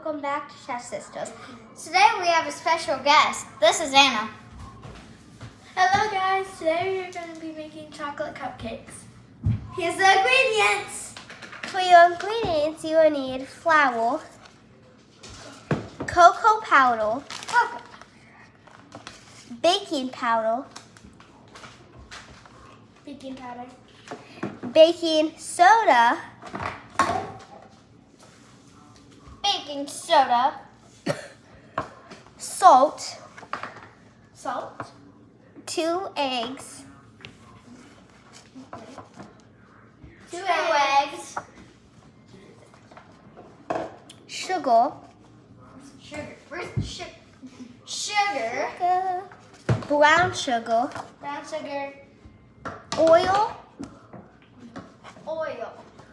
welcome back to Chef Sisters. Today we have a special guest. This is Anna. Hello guys, today we're going to be making chocolate cupcakes. Here's the ingredients. For your ingredients, you will need flour, cocoa powder, baking powder, Baking powder, baking soda, salt, 2 eggs, 2 eggs, sugar, where's the sugar, brown sugar, oil,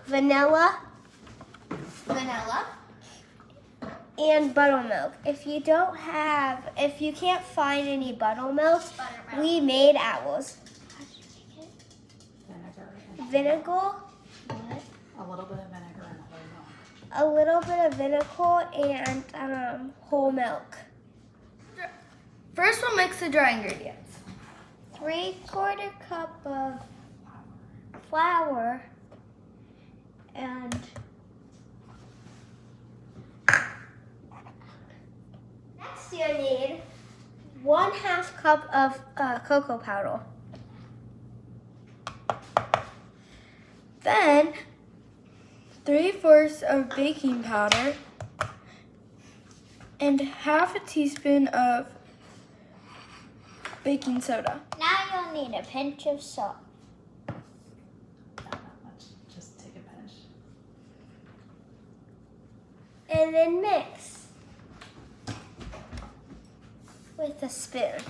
vanilla, and buttermilk. If you can't find any buttermilk, we made ours. Vinegar, A little bit of vinegar and whole milk. a little bit of vinegar, and whole milk. First we'll mix the dry ingredients. 3/4 cup of flour and next you need 1/2 cup of cocoa powder. Then 3/4 of baking powder and 1/2 teaspoon of baking soda. Now you'll need a pinch of salt. Not that much. Just take a pinch. And then mix with a spoon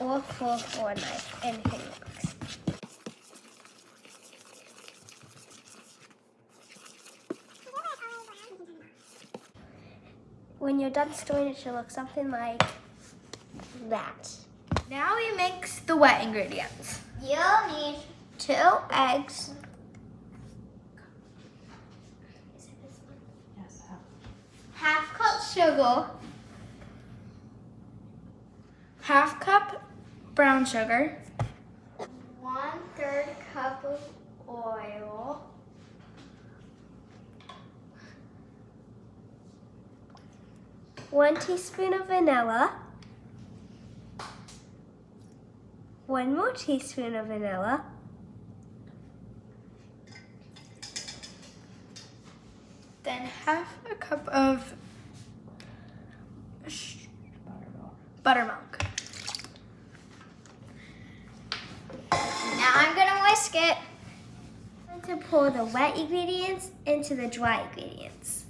or fork or knife, anything works. When you're done stirring, it should look something like that. Now we mix the wet ingredients. You'll need 2 eggs, Yes, 1/2 cup sugar, 1/2 cup brown sugar, 1/3 cup of oil, 1 teaspoon of vanilla, 1 more teaspoon of vanilla, then 1/2 cup of buttermilk. Now I'm gonna whisk it. I'm going to pour the wet ingredients into the dry ingredients.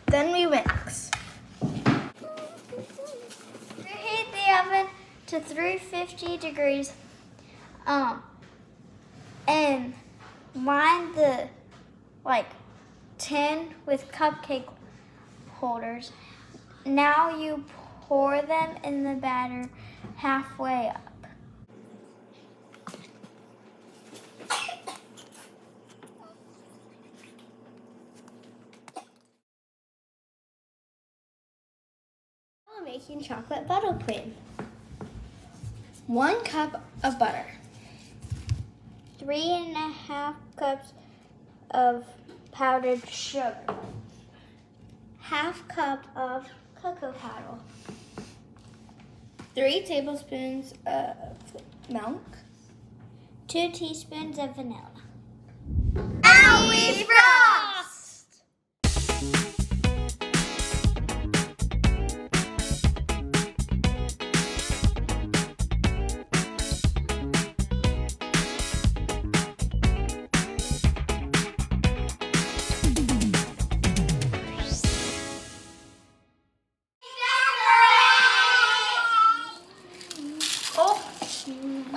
Then we mix. Preheat the oven to 350 degrees. And line the tin with cupcake holders. Now you pour them in the batter halfway up. We're making chocolate buttercream. 1 cup of butter. 3.5 cups of powdered sugar. 1/2 cup of cocoa powder. 3 tablespoons of milk. 2 teaspoons of vanilla. And we frost!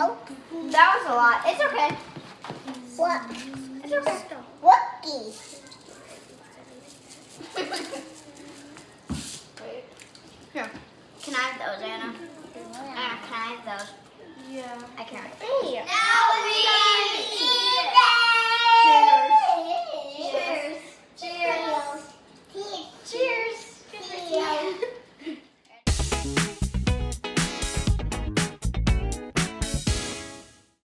Oh, that was a lot. It's okay. What? It's okay. Wookie. Here. Can I have those, Anna? Anna, can I have those? Yeah. I can't. Hey. Now we eat